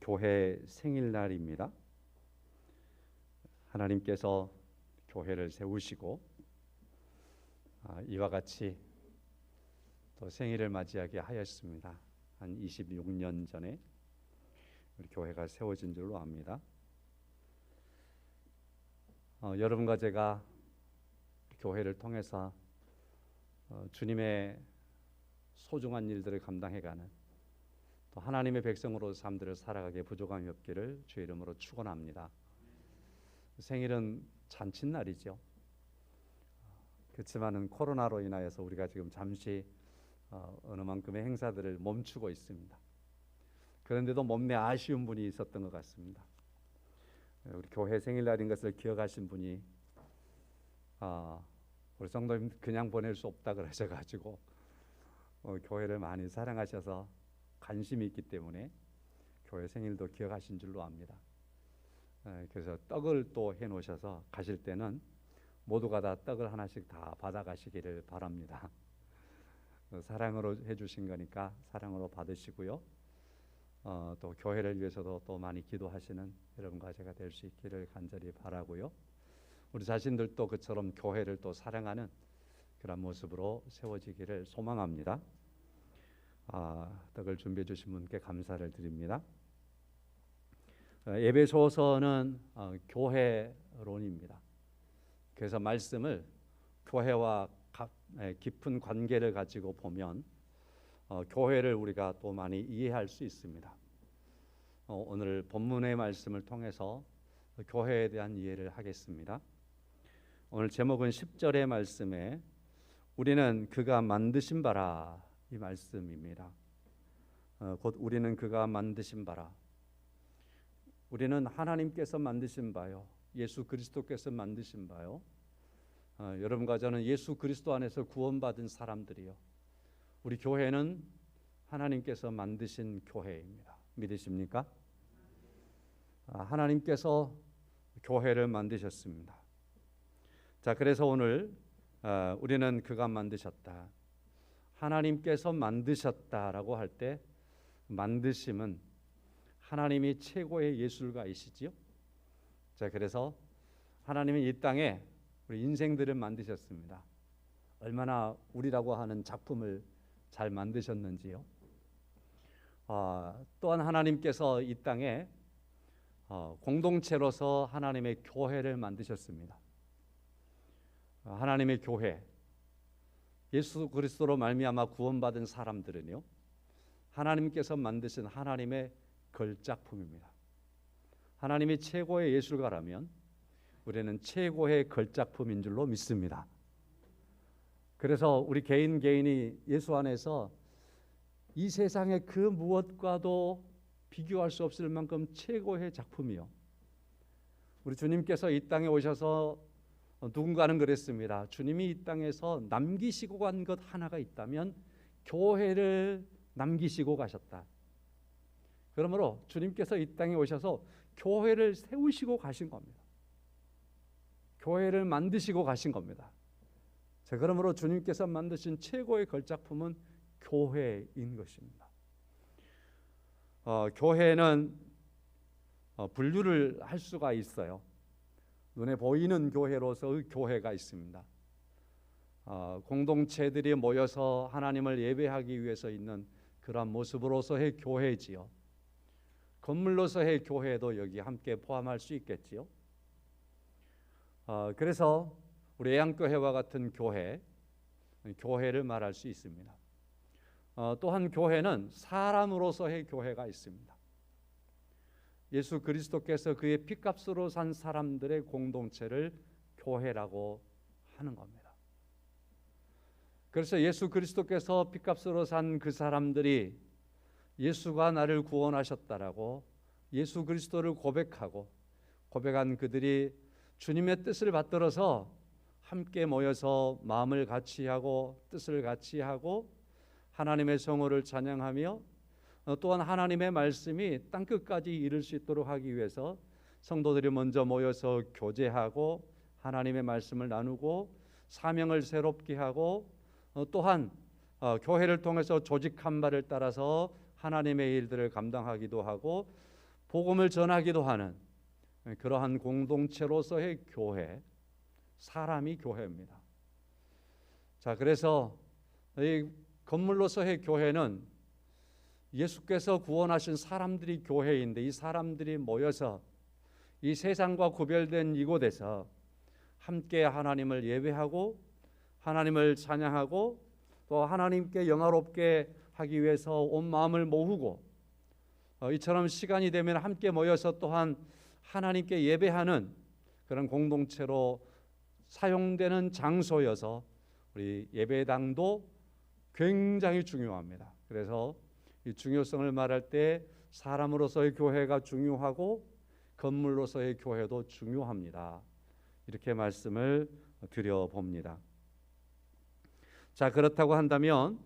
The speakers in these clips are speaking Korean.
교회 생일날입니다. 하나님께서 교회를 세우시고 이와 같이 또 생일을 맞이하게 하였습니다. 한 26년 전에 우리 교회가 세워진 줄로 압니다. 여러분과 제가 교회를 통해서 주님의 소중한 일들을 감당해가는 또 하나님의 백성으로 삶들을 살아가기에 부족함이 없기를 주의 이름으로 축원합니다. 생일은 잔칫날이죠. 그렇지만은 코로나로 인하여서 우리가 지금 잠시 어느 만큼의 행사들을 멈추고 있습니다. 그런데도 몸내 아쉬운 분이 있었던 것 같습니다. 우리 교회 생일날인 것을 기억하신 분이 우리 성도님 그냥 보낼 수 없다 그러셔가지고 교회를 많이 사랑하셔서 관심이 있기 때문에 교회 생일도 기억하신 줄로 압니다. 그래서 떡을 또 해놓으셔서 가실 때는 모두가 다 떡을 하나씩 다 받아가시기를 바랍니다. 사랑으로 해주신 거니까 사랑으로 받으시고요. 또 교회를 위해서도 또 많이 기도하시는 여러분과 제가 될 수 있기를 간절히 바라고요. 우리 자신들도 그처럼 교회를 또 사랑하는 그런 모습으로 세워지기를 소망합니다. 떡을 준비해 주신 분께 감사를 드립니다. 에베소서는 교회론입니다. 그래서 말씀을 교회와 깊은 관계를 가지고 보면 교회를 우리가 또 많이 이해할 수 있습니다. 오늘 본문의 말씀을 통해서 교회에 대한 이해를 하겠습니다. 오늘 제목은 10절의 말씀에 우리는 그가 만드신 바라 이 말씀입니다. 곧 우리는 그가 만드신 바라. 우리는 하나님께서 만드신 바요, 예수 그리스도께서 만드신 바요. 여러분과 저는 예수 그리스도 안에서 구원받은 사람들이요. 우리 교회는 하나님께서 만드신 교회입니다. 믿으십니까? 하나님께서 교회를 만드셨습니다. 자, 그래서 오늘 우리는 그가 만드셨다. 하나님께서 만드셨다라고 할 때 만드심은 하나님이 최고의 예술가이시지요. 자, 그래서 하나님은 이 땅에 우리 인생들을 만드셨습니다. 얼마나 우리라고 하는 작품을 잘 만드셨는지요. 또한 하나님께서 이 땅에 공동체로서 하나님의 교회를 만드셨습니다. 하나님의 교회, 예수 그리스도로 말미암아 구원받은 사람들은요, 하나님께서 만드신 하나님의 걸작품입니다. 하나님이 최고의 예술가라면 우리는 최고의 걸작품인 줄로 믿습니다. 그래서 우리 개인이 예수 안에서 이 세상의 그 무엇과도 비교할 수 없을 만큼 최고의 작품이요. 우리 주님께서 이 땅에 오셔서 누군가는 그랬습니다. 주님이 이 땅에서 남기시고 간 것 하나가 있다면 교회를 남기시고 가셨다. 그러므로 주님께서 이 땅에 오셔서 교회를 세우시고 가신 겁니다. 교회를 만드시고 가신 겁니다. 자, 그러므로 주님께서 만드신 최고의 걸작품은 교회인 것입니다. 교회는 분류를 할 수가 있어요. 눈에 보이는 교회로서의 교회가 있습니다. 공동체들이 모여서 하나님을 예배하기 위해서 있는 그러한 모습으로서의 교회지요. 건물로서의 교회도 여기 함께 포함할 수 있겠지요. 그래서 우리 애양교회와 같은 교회를 말할 수 있습니다. 또한 교회는 사람으로서의 교회가 있습니다. 예수 그리스도께서 그의 피값으로 산 사람들의 공동체를 교회라고 하는 겁니다. 그래서 예수 그리스도께서 피값으로 산 그 사람들이 예수가 나를 구원하셨다라고 예수 그리스도를 고백한 그들이 주님의 뜻을 받들어서 함께 모여서 마음을 같이 하고 뜻을 같이 하고 하나님의 성호를 찬양하며 또한 하나님의 말씀이 땅끝까지 이를 수 있도록 하기 위해서 성도들이 먼저 모여서 교제하고 하나님의 말씀을 나누고 사명을 새롭게 하고 또한 교회를 통해서 조직한 바를 따라서 하나님의 일들을 감당하기도 하고 복음을 전하기도 하는 그러한 공동체로서의 교회, 사람이 교회입니다. 자, 그래서 이 건물로서의 교회는 예수께서 구원하신 사람들이 교회인데, 이 사람들이 모여서 이 세상과 구별된 이곳에서 함께 하나님을 예배하고 하나님을 찬양하고 또 하나님께 영화롭게 하기 위해서 온 마음을 모으고, 이처럼 시간이 되면 함께 모여서 또한 하나님께 예배하는 그런 공동체로 사용되는 장소여서 우리 예배당도 굉장히 중요합니다. 그래서 이 중요성을 말할 때 사람으로서의 교회가 중요하고 건물로서의 교회도 중요합니다. 이렇게 말씀을 드려봅니다. 자, 그렇다고 한다면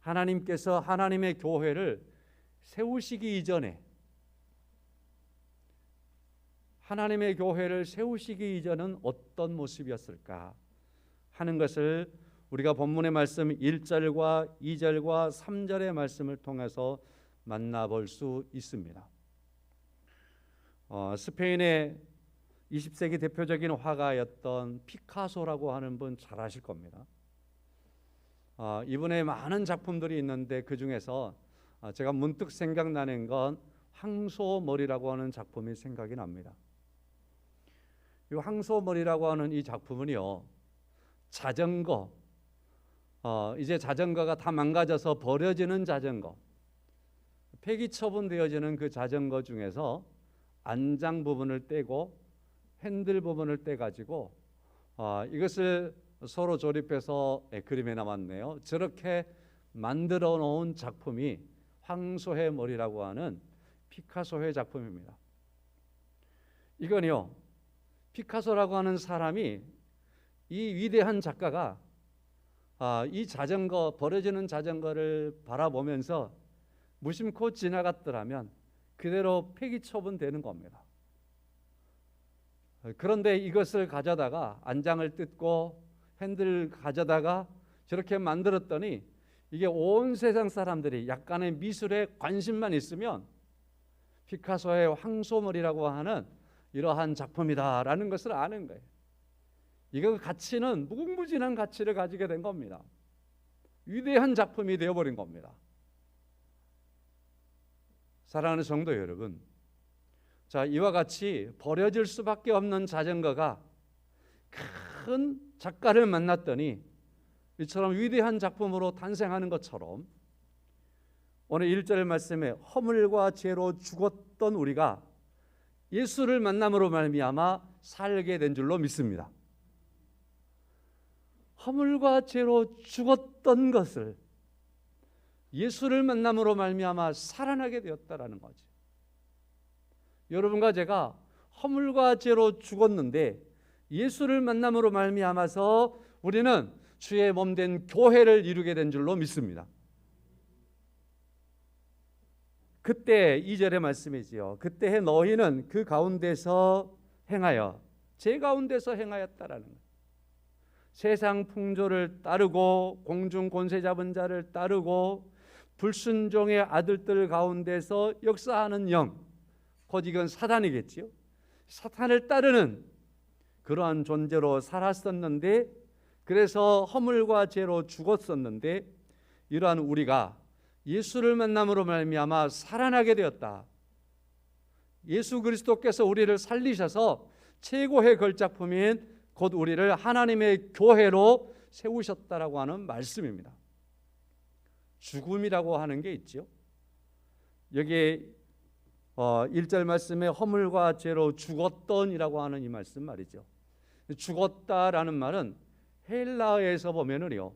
하나님께서 하나님의 교회를 세우시기 이전에, 하나님의 교회를 세우시기 이전은 어떤 모습이었을까 하는 것을 우리가 본문의 말씀 1절과 2절과 3절의 말씀을 통해서 만나볼 수 있습니다. 스페인의 20세기 대표적인 화가였던 피카소라고 하는 분 잘 아실 겁니다. 이분의 많은 작품들이 있는데 그 중에서 제가 문득 생각나는 건 황소머리라고 하는 작품이 생각이 납니다. 이 황소머리라고 하는 이 작품은요, 자전거, 이제 자전거가 다 망가져서 버려지는 자전거, 폐기 처분되어지는 그 자전거 중에서 안장 부분을 떼고 핸들 부분을 떼가지고 이것을 서로 조립해서 그림에 남았네요. 저렇게 만들어 놓은 작품이 황소의 머리라고 하는 피카소의 작품입니다. 이건요, 피카소라고 하는 사람이, 이 위대한 작가가 이 자전거, 버려지는 자전거를 바라보면서 무심코 지나갔더라면 그대로 폐기 처분되는 겁니다. 그런데 이것을 가져다가 안장을 뜯고 핸들 가져다가 저렇게 만들었더니 이게 온 세상 사람들이 약간의 미술에 관심만 있으면 피카소의 황소머리라고 하는 이러한 작품이다라는 것을 아는 거예요. 이거 가치는 무궁무진한 가치를 가지게 된 겁니다. 위대한 작품이 되어버린 겁니다. 사랑하는 성도 여러분, 자, 이와 같이 버려질 수밖에 없는 자전거가 큰 작가를 만났더니 이처럼 위대한 작품으로 탄생하는 것처럼 오늘 1절 말씀에 허물과 죄로 죽었던 우리가 예수를 만남으로 말미암아 살게 된 줄로 믿습니다. 허물과 죄로 죽었던 것을 예수를 만남으로 말미암아 살아나게 되었다라는 거죠. 여러분과 제가 허물과 죄로 죽었는데 예수를 만남으로 말미암아서 우리는 주의 몸된 교회를 이루게 된 줄로 믿습니다. 그때 2절의 말씀이지요. 그때 너희는 그 가운데서 행하여 제 가운데서 행하였다라는 거예요. 세상 풍조를 따르고 공중 권세 잡은 자를 따르고 불순종의 아들들 가운데서 역사하는 영, 곧 이건 사단이겠지요. 사탄을 따르는 그러한 존재로 살았었는데, 그래서 허물과 죄로 죽었었는데, 이러한 우리가 예수를 만남으로 말미암아 살아나게 되었다. 예수 그리스도께서 우리를 살리셔서 최고의 걸작품인 곧 우리를 하나님의 교회로 세우셨다라고 하는 말씀입니다. 죽음이라고 하는 게 있죠. 여기 1절 말씀에 허물과 죄로 죽었던이라고 하는 이 말씀 말이죠. 죽었다라는 말은 헬라어에서 보면은요,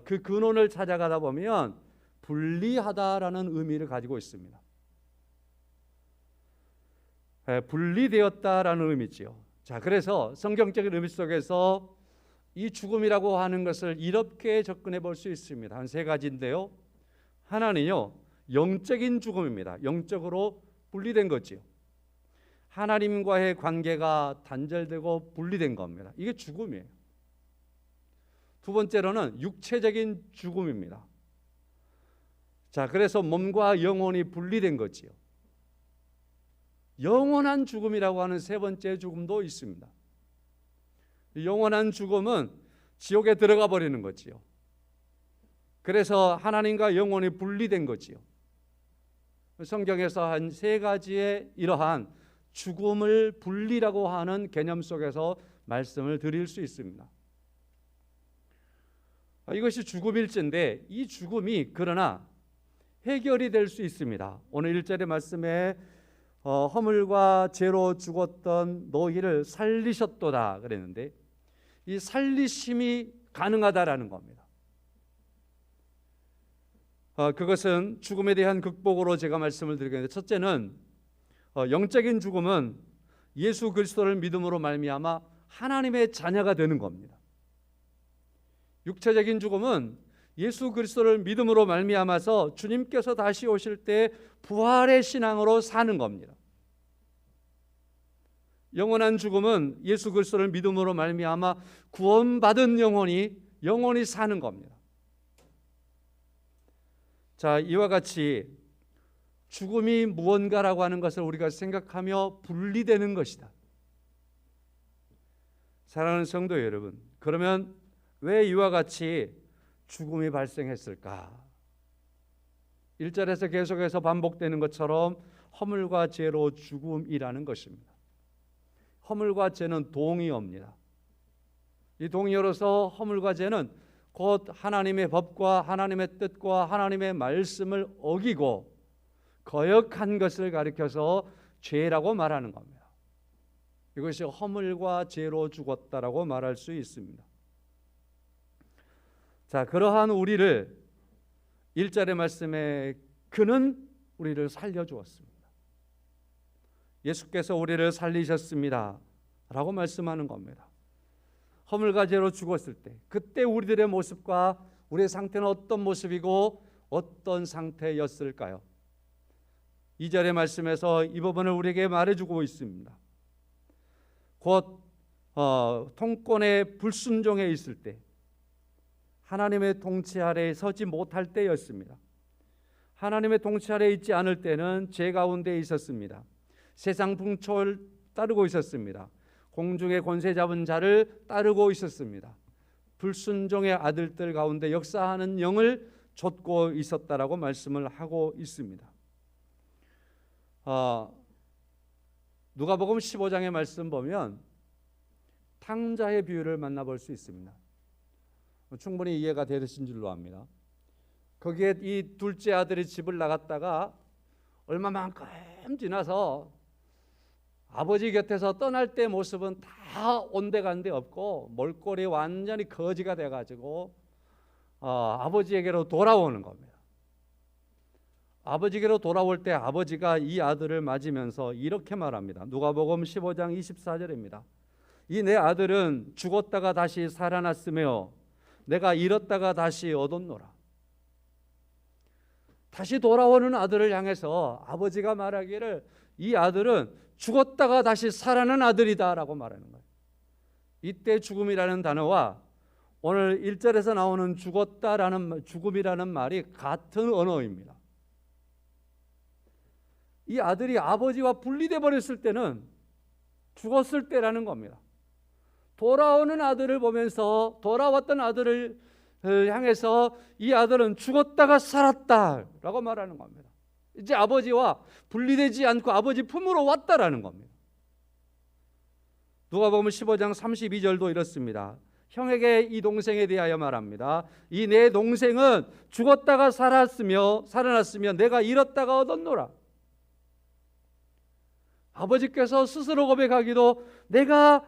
그 근원을 찾아가다 보면 분리하다라는 의미를 가지고 있습니다. 분리되었다라는 의미지요. 자, 그래서 성경적인 의미 속에서 이 죽음이라고 하는 것을 이렇게 접근해 볼 수 있습니다. 한 세 가지인데요. 하나는요, 영적인 죽음입니다. 영적으로 분리된 거지요. 하나님과의 관계가 단절되고 분리된 겁니다. 이게 죽음이에요. 두 번째로는 육체적인 죽음입니다. 자, 그래서 몸과 영혼이 분리된 거지요. 영원한 죽음이라고 하는 세 번째 죽음도 있습니다. 영원한 죽음은 지옥에 들어가 버리는 거지요. 그래서 하나님과 영원히 분리된 거지요. 성경에서 한 세 가지의 이러한 죽음을 분리라고 하는 개념 속에서 말씀을 드릴 수 있습니다. 이것이 죽음일지인데 이 죽음이 그러나 해결이 될 수 있습니다. 오늘 1절의 말씀에 허물과 죄로 죽었던 너희를 살리셨도다 그랬는데 이 살리심이 가능하다라는 겁니다. 그것은 죽음에 대한 극복으로 제가 말씀을 드리겠는데, 첫째는 영적인 죽음은 예수 그리스도를 믿음으로 말미암아 하나님의 자녀가 되는 겁니다. 육체적인 죽음은 예수 그리스도를 믿음으로 말미암아서 주님께서 다시 오실 때 부활의 신앙으로 사는 겁니다. 영원한 죽음은 예수 그리스도를 믿음으로 말미암아 구원받은 영혼이 사는 겁니다. 자, 이와 같이 죽음이 무언가라고 하는 것을 우리가 생각하며 분리되는 것이다. 사랑하는 성도 여러분, 그러면 왜 이와 같이 죽음이 발생했을까? 1절에서 계속해서 반복되는 것처럼 허물과 죄로 죽음이라는 것입니다. 허물과 죄는 동의어입니다. 이 동의어로서 허물과 죄는 곧 하나님의 법과 하나님의 뜻과 하나님의 말씀을 어기고 거역한 것을 가리켜서 죄라고 말하는 겁니다. 이것이 허물과 죄로 죽었다라고 말할 수 있습니다. 자, 그러한 우리를 1절의 말씀에 그는 우리를 살려주었습니다. 예수께서 우리를 살리셨습니다 라고 말씀하는 겁니다. 허물과 죄로 죽었을 때 그때 우리들의 모습과 우리의 상태는 어떤 모습이고 어떤 상태였을까요? 2절의 말씀에서 이 부분을 우리에게 말해주고 있습니다. 곧 통권의 불순종에 있을 때, 하나님의 통치 아래에 서지 못할 때였습니다. 하나님의 통치 아래에 있지 않을 때는 죄 가운데 있었습니다. 세상 풍토를 따르고 있었습니다. 공중의 권세 잡은 자를 따르고 있었습니다. 불순종의 아들들 가운데 역사하는 영을 좇고 있었다라고 말씀을 하고 있습니다. 누가복음 15장의 말씀 보면 탕자의 비유를 만나볼 수 있습니다. 충분히 이해가 되신 줄로 압니다. 거기에 이 둘째 아들이 집을 나갔다가 얼마만큼 지나서 아버지 곁에서 떠날 때 모습은 다 온데간데 없고 몰골이 완전히 거지가 돼가지고 아버지에게로 돌아오는 겁니다. 아버지에게로 돌아올 때 아버지가 이 아들을 맞으면서 이렇게 말합니다. 누가복음 15장 24절입니다. 이 내 아들은 죽었다가 다시 살아났으며 내가 잃었다가 다시 얻었노라. 다시 돌아오는 아들을 향해서 아버지가 말하기를 이 아들은 죽었다가 다시 살아난 아들이다 라고 말하는 거예요. 이때 죽음이라는 단어와 오늘 1절에서 나오는 죽음이라는 말이 같은 언어입니다. 이 아들이 아버지와 분리돼 버렸을 때는 죽었을 때라는 겁니다. 돌아오는 아들을 보면서 돌아왔던 아들을 향해서 이 아들은 죽었다가 살았다라고 말하는 겁니다. 이제 아버지와 분리되지 않고 아버지 품으로 왔다라는 겁니다. 누가복음 15장 32절도 이렇습니다. 형에게 이 동생에 대하여 말합니다. 이 내 동생은 죽었다가 살아났으며 내가 잃었다가 얻었노라. 아버지께서 스스로 고백하기도 내가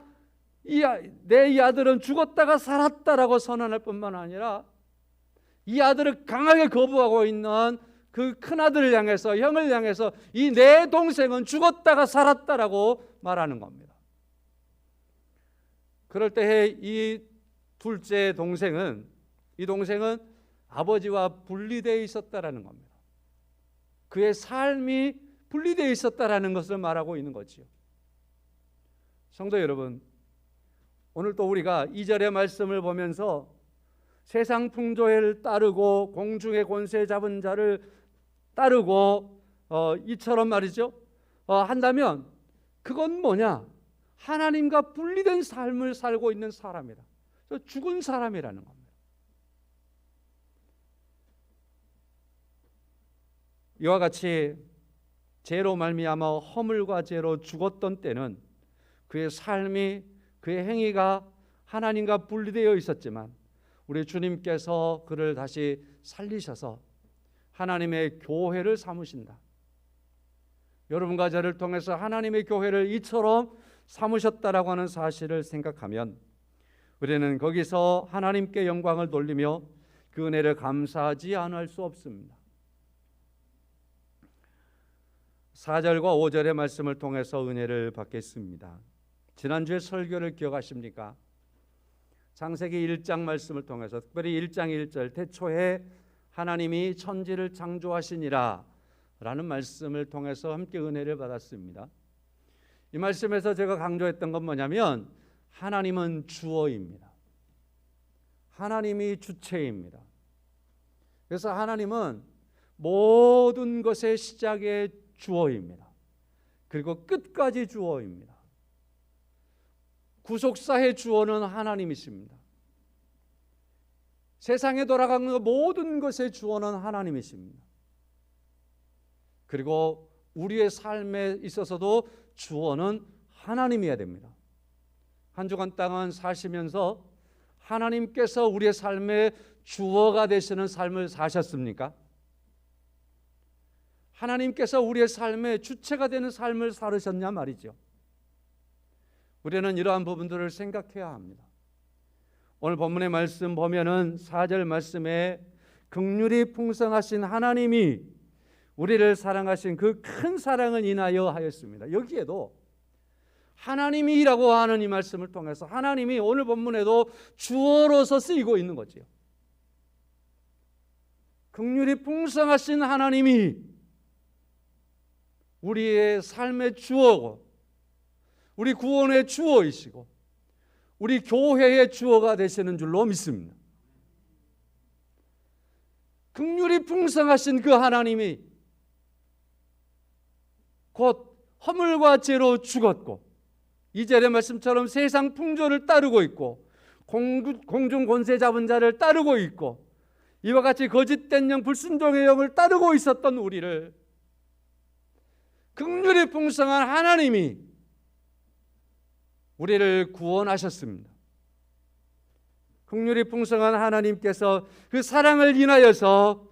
내 이 아들은 죽었다가 살았다라고 선언할 뿐만 아니라 이 아들을 강하게 거부하고 있는 그 큰아들을 향해서, 형을 향해서 이 내 동생은 죽었다가 살았다라고 말하는 겁니다. 그럴 때에 이 둘째 동생은, 이 동생은 아버지와 분리되어 있었다라는 겁니다. 그의 삶이 분리되어 있었다라는 것을 말하고 있는 거지요. 성도 여러분, 오늘 또 우리가 2절의 말씀을 보면서 세상 풍조를 따르고 공중의 권세 잡은 자를 따르고 이처럼 말이죠. 한다면 그건 뭐냐? 하나님과 분리된 삶을 살고 있는 사람이다. 죽은 사람이라는 겁니다. 이와 같이 죄로 말미암아 허물과 죄로 죽었던 때는 그의 삶이, 그의 행위가 하나님과 분리되어 있었지만 우리 주님께서 그를 다시 살리셔서 하나님의 교회를 삼으신다. 여러분과 저를 통해서 하나님의 교회를 이처럼 삼으셨다라고 하는 사실을 생각하면 우리는 거기서 하나님께 영광을 돌리며 그 은혜를 감사하지 않을 수 없습니다. 4절과 5절의 말씀을 통해서 은혜를 받겠습니다. 지난주에 설교를 기억하십니까? 창세기 1장 말씀을 통해서 특별히 1장 1절 태초에 하나님이 천지를 창조하시니라 라는 말씀을 통해서 함께 은혜를 받았습니다. 이 말씀에서 제가 강조했던 건 뭐냐면 하나님은 주어입니다. 하나님이 주체입니다. 그래서 하나님은 모든 것의 시작의 주어입니다. 그리고 끝까지 주어입니다. 구속사의 주어는 하나님이십니다. 세상에 돌아가는 모든 것의 주어는 하나님이십니다. 그리고 우리의 삶에 있어서도 주어는 하나님이어야 됩니다. 한 주간 동안 사시면서 하나님께서 우리의 삶의 주어가 되시는 삶을 사셨습니까? 하나님께서 우리의 삶의 주체가 되는 삶을 살으셨냐 말이죠. 우리는 이러한 부분들을 생각해야 합니다. 오늘 본문의 말씀 보면은 4절 말씀에 긍휼이 풍성하신 하나님이 우리를 사랑하신 그 큰 사랑을 인하여 하였습니다. 여기에도 하나님이라고 하는 이 말씀을 통해서 하나님이 오늘 본문에도 주어로서 쓰이고 있는 거죠. 긍휼이 풍성하신 하나님이 우리의 삶의 주어고 우리 구원의 주어이시고 우리 교회의 주어가 되시는 줄로 믿습니다. 긍휼이 풍성하신 그 하나님이 곧 허물과 죄로 죽었고 2절의 말씀처럼 세상 풍조를 따르고 있고 공중 권세 잡은 자를 따르고 있고 이와 같이 거짓된 영 불순종의 영을 따르고 있었던 우리를 긍휼이 풍성한 하나님이 우리를 구원하셨습니다. 긍휼이 풍성한 하나님께서 그 사랑을 인하여서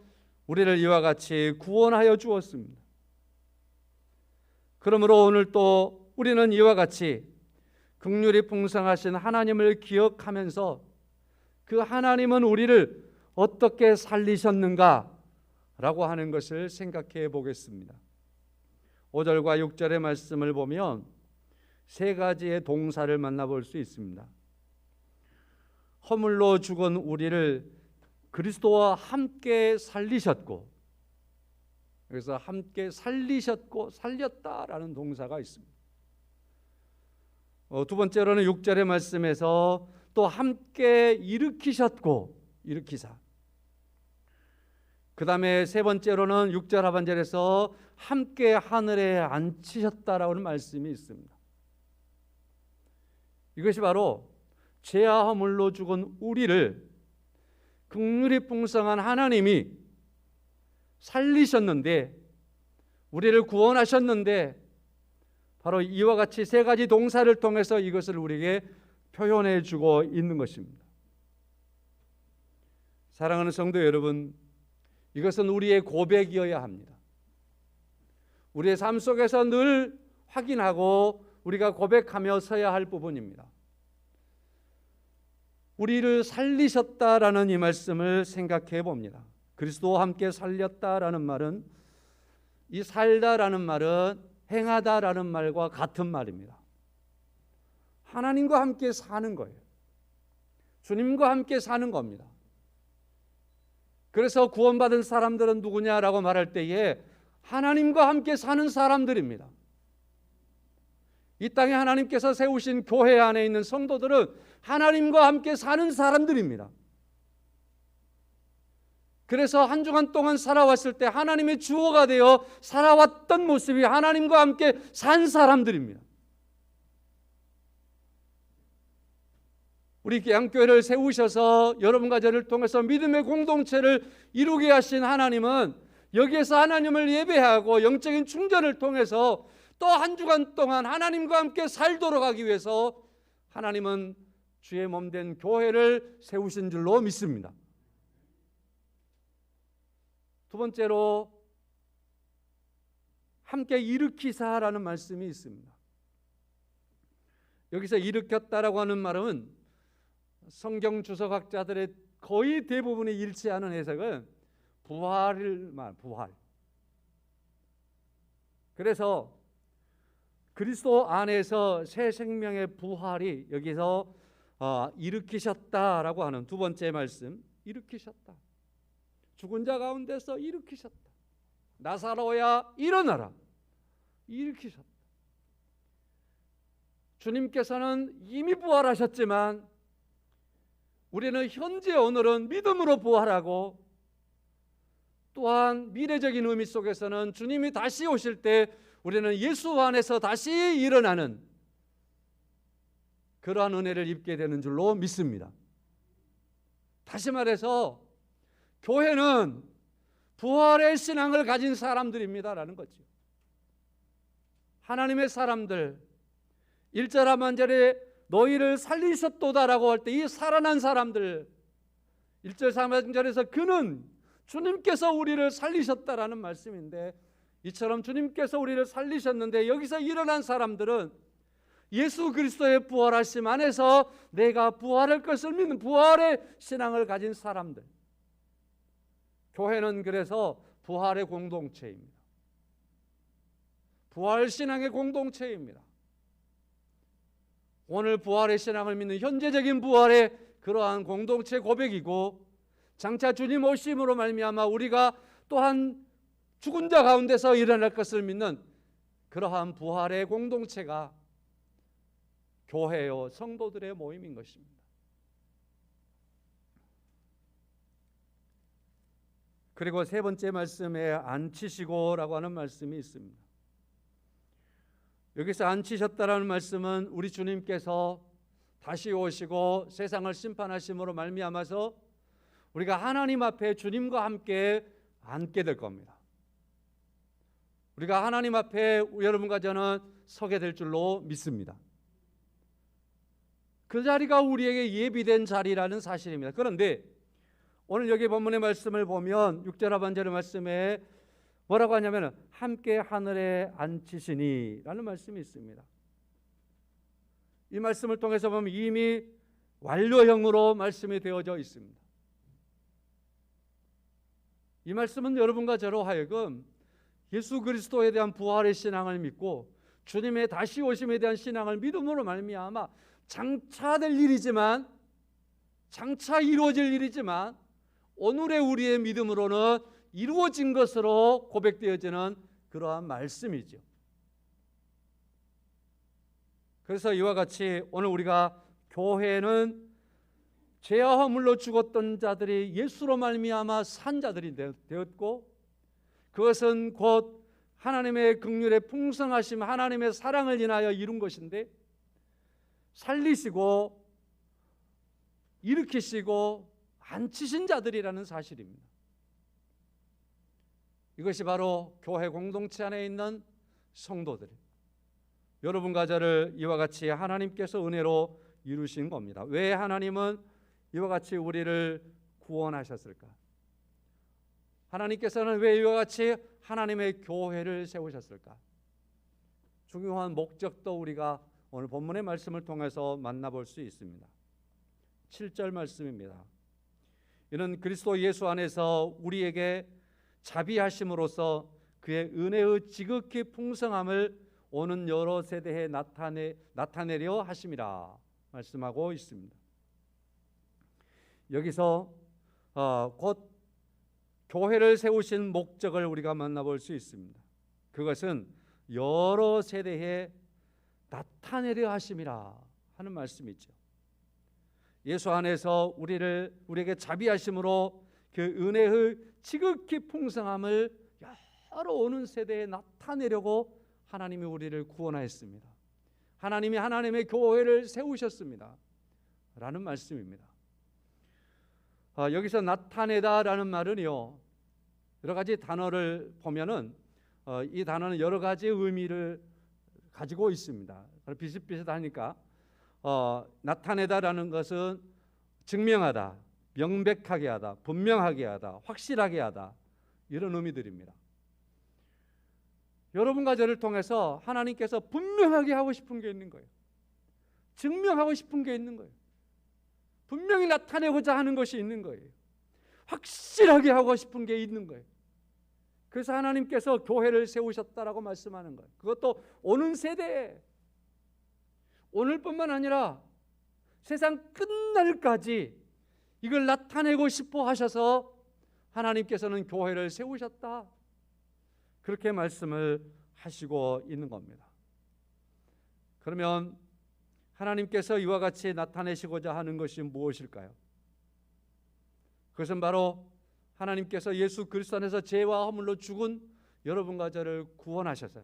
우리를 이와 같이 구원하여 주었습니다. 그러므로 오늘 또 우리는 이와 같이 긍휼이 풍성하신 하나님을 기억하면서 그 하나님은 우리를 어떻게 살리셨는가 라고 하는 것을 생각해 보겠습니다. 5절과 6절의 말씀을 보면 세 가지의 동사를 만나볼 수 있습니다. 허물로 죽은 우리를 그리스도와 함께 살리셨고, 그래서 함께 살리셨고 살렸다라는 동사가 있습니다. 두 번째로는 6절의 말씀에서 또 함께 일으키셨고 일으키사. 그 다음에 세 번째로는 6절 하반절에서 함께 하늘에 앉히셨다라는 말씀이 있습니다. 이것이 바로 죄와 허물로 죽은 우리를 긍휼이 풍성한 하나님이 살리셨는데, 우리를 구원하셨는데 바로 이와 같이 세 가지 동사를 통해서 이것을 우리에게 표현해 주고 있는 것입니다. 사랑하는 성도 여러분, 이것은 우리의 고백이어야 합니다. 우리의 삶 속에서 늘 확인하고 우리가 고백하며 서야 할 부분입니다. 우리를 살리셨다라는 이 말씀을 생각해 봅니다. 그리스도와 함께 살렸다라는 말은, 이 살다라는 말은 행하다라는 말과 같은 말입니다. 하나님과 함께 사는 거예요. 주님과 함께 사는 겁니다. 그래서 구원받은 사람들은 누구냐라고 말할 때에 하나님과 함께 사는 사람들입니다. 이 땅에 하나님께서 세우신 교회 안에 있는 성도들은 하나님과 함께 사는 사람들입니다. 그래서 한 주간 동안 살아왔을 때 하나님의 주어가 되어 살아왔던 모습이 하나님과 함께 산 사람들입니다. 우리 양교회를 세우셔서 여러분과 저를 통해서 믿음의 공동체를 이루게 하신 하나님은 여기에서 하나님을 예배하고 영적인 충전을 통해서 또 한 주간 동안 하나님과 함께 살도록 하기 위해서 하나님은 주의 몸된 교회를 세우신 줄로 믿습니다. 두 번째로 함께 일으키사라는 말씀이 있습니다. 여기서 일으켰다라고 하는 말은 성경 주석학자들의 거의 대부분이 일치하는 해석은 부활을 말, 부활. 그래서 그리스도 안에서 새 생명의 부활이 여기서 일으키셨다라고 하는 두 번째 말씀, 일으키셨다. 죽은 자 가운데서 일으키셨다. 나사로야 일어나라. 일으키셨다. 주님께서는 이미 부활하셨지만 우리는 현재 오늘은 믿음으로 부활하고 또한 미래적인 의미 속에서는 주님이 다시 오실 때 우리는 예수 안에서 다시 일어나는 그러한 은혜를 입게 되는 줄로 믿습니다. 다시 말해서 교회는 부활의 신앙을 가진 사람들입니다라는 거죠. 하나님의 사람들 1절 하반절에 너희를 살리셨도다라고 할 때 이 살아난 사람들 1절 3절에서 그는 주님께서 우리를 살리셨다라는 말씀인데 이처럼 주님께서 우리를 살리셨는데 여기서 일어난 사람들은 예수 그리스도의 부활하심 안에서 내가 부활할 것을 믿는 부활의 신앙을 가진 사람들. 교회는 그래서 부활의 공동체입니다. 부활 신앙의 공동체입니다. 오늘 부활의 신앙을 믿는 현재적인 부활의 그러한 공동체 고백이고 장차 주님 오심으로 말미암아 우리가 또한 죽은 자 가운데서 일어날 것을 믿는 그러한 부활의 공동체가 교회요 성도들의 모임인 것입니다. 그리고 세 번째 말씀에 앉히시고라고 하는 말씀이 있습니다. 여기서 앉히셨다라는 말씀은 우리 주님께서 다시 오시고 세상을 심판하심으로 말미암아서 우리가 하나님 앞에 주님과 함께 앉게 될 겁니다. 우리가 하나님 앞에 여러분과 저는 서게 될 줄로 믿습니다. 그 자리가 우리에게 예비된 자리라는 사실입니다. 그런데 오늘 여기 본문의 말씀을 보면 6절 하반절의 말씀에 뭐라고 하냐면 함께 하늘에 앉히시니 라는 말씀이 있습니다. 이 말씀을 통해서 보면 이미 완료형으로 말씀이 되어져 있습니다. 이 말씀은 여러분과 저로 하여금 예수 그리스도에 대한 부활의 신앙을 믿고 주님의 다시 오심에 대한 신앙을 믿음으로 말미암아 장차 될 일이지만 장차 이루어질 일이지만 오늘의 우리의 믿음으로는 이루어진 것으로 고백되어지는 그러한 말씀이죠. 그래서 이와 같이 오늘 우리가 교회는 죄와 허물로 죽었던 자들이 예수로 말미암아 산 자들이 되었고 그것은 곧 하나님의 긍휼의 풍성하심 하나님의 사랑을 인하여 이룬 것인데 살리시고 일으키시고 앉히신 자들이라는 사실입니다. 이것이 바로 교회 공동체 안에 있는 성도들 여러분과 저를 이와 같이 하나님께서 은혜로 이루신 겁니다. 왜 하나님은 이와 같이 우리를 구원하셨을까? 하나님께서는 왜 이와 같이 하나님의 교회를 세우셨을까? 중요한 목적도 우리가 오늘 본문의 말씀을 통해서 만나볼 수 있습니다. 7절 말씀입니다. 이는 그리스도 예수 안에서 우리에게 자비하심으로써 그의 은혜의 지극히 풍성함을 오는 여러 세대에 나타내려 하심이라 말씀하고 있습니다. 여기서 곧 교회를 세우신 목적을 우리가 만나볼 수 있습니다. 그것은 여러 세대에 나타내려 하심이라 하는 말씀이죠. 예수 안에서 우리에게 자비하심으로 그 은혜의 지극히 풍성함을 여러 오는 세대에 나타내려고 하나님이 우리를 구원하였습니다. 하나님이 하나님의 교회를 세우셨습니다 라는 말씀입니다. 여기서 나타내다라는 말은요, 여러 가지 단어를 보면은 이 단어는 여러 가지 의미를 가지고 있습니다. 비슷비슷하니까 나타내다라는 것은 증명하다, 명백하게 하다, 분명하게 하다, 확실하게 하다, 이런 의미들입니다. 여러분과 저를 통해서 하나님께서 분명하게 하고 싶은 게 있는 거예요. 증명하고 싶은 게 있는 거예요. 분명히 나타내고자 하는 것이 있는 거예요. 확실하게 하고 싶은 게 있는 거예요. 그래서 하나님께서 교회를 세우셨다라고 말씀하는 거예요. 그것도 오는 세대에, 오늘뿐만 아니라 세상 끝날까지 이걸 나타내고 싶어 하셔서 하나님께서는 교회를 세우셨다, 그렇게 말씀을 하시고 있는 겁니다. 그러면 하나님께서 이와 같이 나타내시고자 하는 것이 무엇일까요? 그것은 바로 하나님께서 예수 그리스도 안에서 죄와 허물로 죽은 여러분과 저를 구원하셔서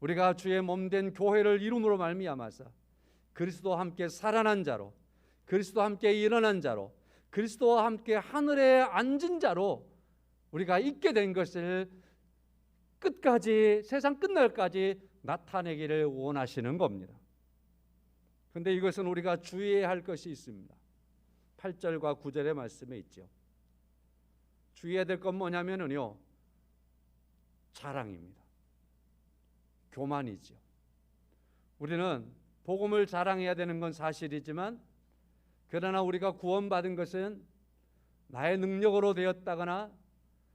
우리가 주의 몸된 교회를 이름으로 말미암아서 그리스도와 함께 살아난 자로, 그리스도와 함께 일어난 자로, 그리스도와 함께 하늘에 앉은 자로 우리가 있게 된 것을 끝까지, 세상 끝날까지 나타내기를 원하시는 겁니다. 그런데 이것은 우리가 주의해야 할 것이 있습니다. 8절과 9절의 말씀에 있죠. 주의해야 될 건 뭐냐면요, 자랑입니다. 교만이죠. 우리는 복음을 자랑해야 되는 건 사실이지만, 그러나 우리가 구원받은 것은 나의 능력으로 되었다거나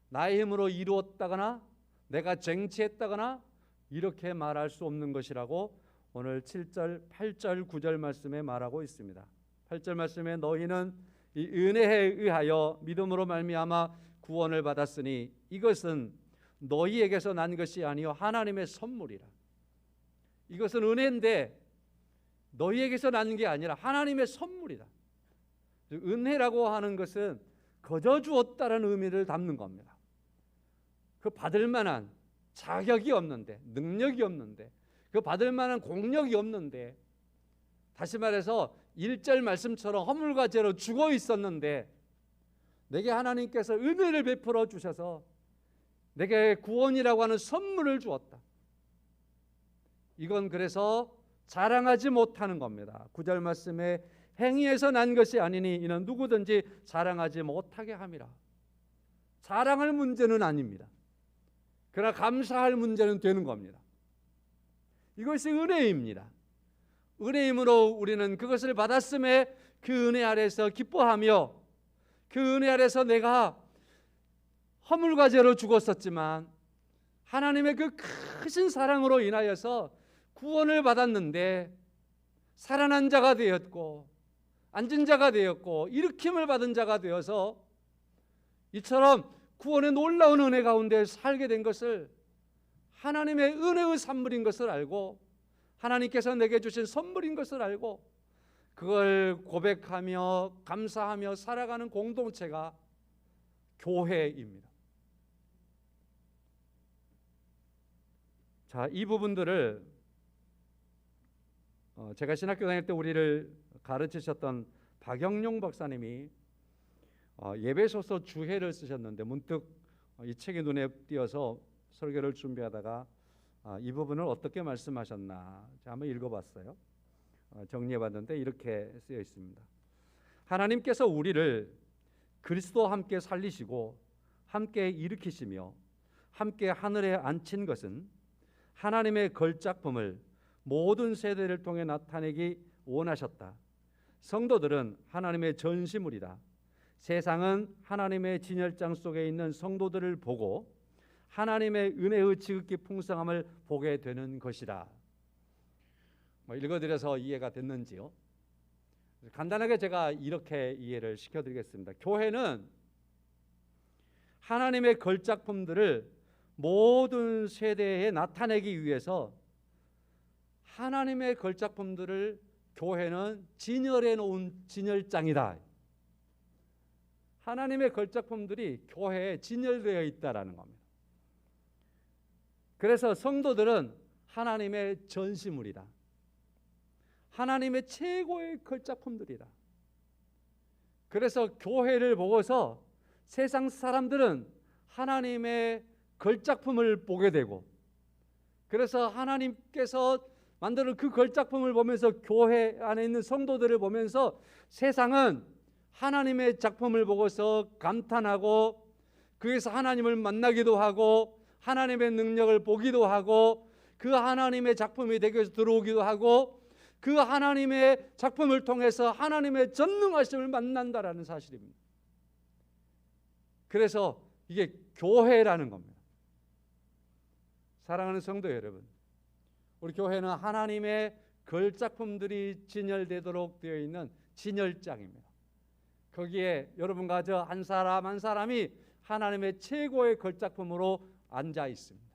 나의 힘으로 이루었다거나 내가 쟁취했다거나 이렇게 말할 수 없는 것이라고 오늘 7절, 8절, 9절 말씀에 말하고 있습니다. 8절 말씀에 너희는 이 은혜에 의하여 믿음으로 말미암아 구원을 받았으니 이것은 너희에게서 난 것이 아니요 하나님의 선물이라. 이것은 은혜인데 너희에게서 난 게 아니라 하나님의 선물이다. 은혜라고 하는 것은 거저 주었다는 의미를 담는 겁니다. 그 받을 만한 자격이 없는데, 능력이 없는데, 그 받을 만한 공력이 없는데, 다시 말해서 1절 말씀처럼 허물과 죄로 죽어 있었는데 내게 하나님께서 은혜를 베풀어 주셔서 내게 구원이라고 하는 선물을 주었다. 이건 그래서 자랑하지 못하는 겁니다. 9절 말씀에 행위에서 난 것이 아니니 이는 누구든지 자랑하지 못하게 함이라. 자랑할 문제는 아닙니다. 그러나 감사할 문제는 되는 겁니다. 이것이 은혜입니다. 은혜임으로 우리는 그것을 받았음에 그 은혜 아래서 기뻐하며, 그 은혜 아래서 내가 허물과 죄로 죽었었지만 하나님의 그 크신 사랑으로 인하여서 구원을 받았는데 살아난 자가 되었고 앉은 자가 되었고 일으킴을 받은 자가 되어서 이처럼 구원의 놀라운 은혜 가운데 살게 된 것을, 하나님의 은혜의 산물인 것을 알고 하나님께서 내게 주신 선물인 것을 알고 그걸 고백하며 감사하며 살아가는 공동체가 교회입니다. 자, 이 부분들을 제가 신학교 다닐 때 우리를 가르치셨던 박영용 박사님이 예배소서 주해를 쓰셨는데 문득 이 책이 눈에 띄어서 설교를 준비하다가 이 부분을 어떻게 말씀하셨나 한번 읽어봤어요. 정리해봤는데 이렇게 쓰여 있습니다. 하나님께서 우리를 그리스도와 함께 살리시고 함께 일으키시며 함께 하늘에 앉힌 것은 하나님의 걸작품을 모든 세대를 통해 나타내기 원하셨다. 성도들은 하나님의 전시물이다. 세상은 하나님의 진열장 속에 있는 성도들을 보고 하나님의 은혜의 지극히 풍성함을 보게 되는 것이다. 읽어드려서 이해가 됐는지요? 간단하게 제가 이렇게 이해를 시켜드리겠습니다. 교회는 하나님의 걸작품들을 모든 세대에 나타내기 위해서 하나님의 걸작품들을 교회는 진열해 놓은 진열장이다. 하나님의 걸작품들이 교회에 진열되어 있다라는 겁니다. 그래서 성도들은 하나님의 전시물이다. 하나님의 최고의 걸작품들이다. 그래서 교회를 보고서 세상 사람들은 하나님의 걸작품을 보게 되고, 그래서 하나님께서 만드는 그 걸작품을 보면서 교회 안에 있는 성도들을 보면서 세상은 하나님의 작품을 보고서 감탄하고 그에서 하나님을 만나기도 하고 하나님의 능력을 보기도 하고 그 하나님의 작품이 내게서 들어오기도 하고 그 하나님의 작품을 통해서 하나님의 전능하심을 만난다라는 사실입니다. 그래서 이게 교회라는 겁니다. 사랑하는 성도 여러분, 우리 교회는 하나님의 걸작품들이 진열되도록 되어 있는 진열장입니다. 거기에 여러분과 저 한 사람 한 사람이 하나님의 최고의 걸작품으로 앉아 있습니다.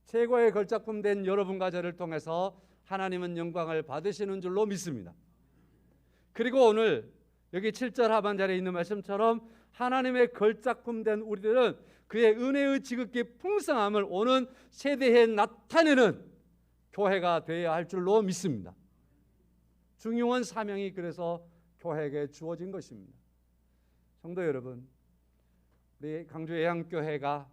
최고의 걸작품 된 여러분과 저를 통해서 하나님은 영광을 받으시는 줄로 믿습니다. 그리고 오늘 여기 7절 하반절에 있는 말씀처럼 하나님의 걸작품 된 우리들은 그의 은혜의 지극히 풍성함을 오는 세대에 나타내는 교회가 되어야 할 줄로 믿습니다. 중요한 사명이 그래서 교회에게 주어진 것입니다. 성도 여러분, 우리 강주 예양교회가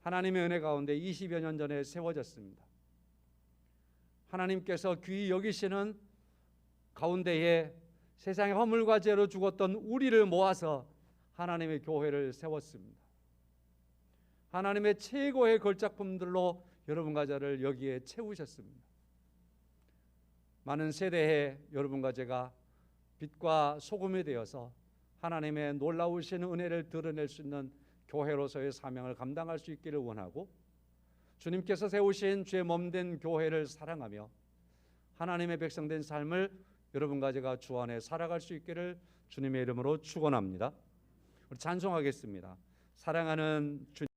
하나님의 은혜 가운데 20여 년 전에 세워졌습니다. 하나님께서 귀히 여기시는 가운데에 세상의 허물과 죄로 죽었던 우리를 모아서 하나님의 교회를 세웠습니다. 하나님의 최고의 걸작품들로 여러분과 저를 여기에 채우셨습니다. 많은 세대에 여러분과 제가 빛과 소금이 되어서 하나님의 놀라우신 은혜를 드러낼 수 있는 교회로서의 사명을 감당할 수 있기를 원하고, 주님께서 세우신 죄 몸된 교회를 사랑하며 하나님의 백성된 삶을 여러분과 제가 주 안에 살아갈 수 있기를 주님의 이름으로 축원합니다. 우리 찬송하겠습니다. 사랑하는 주님.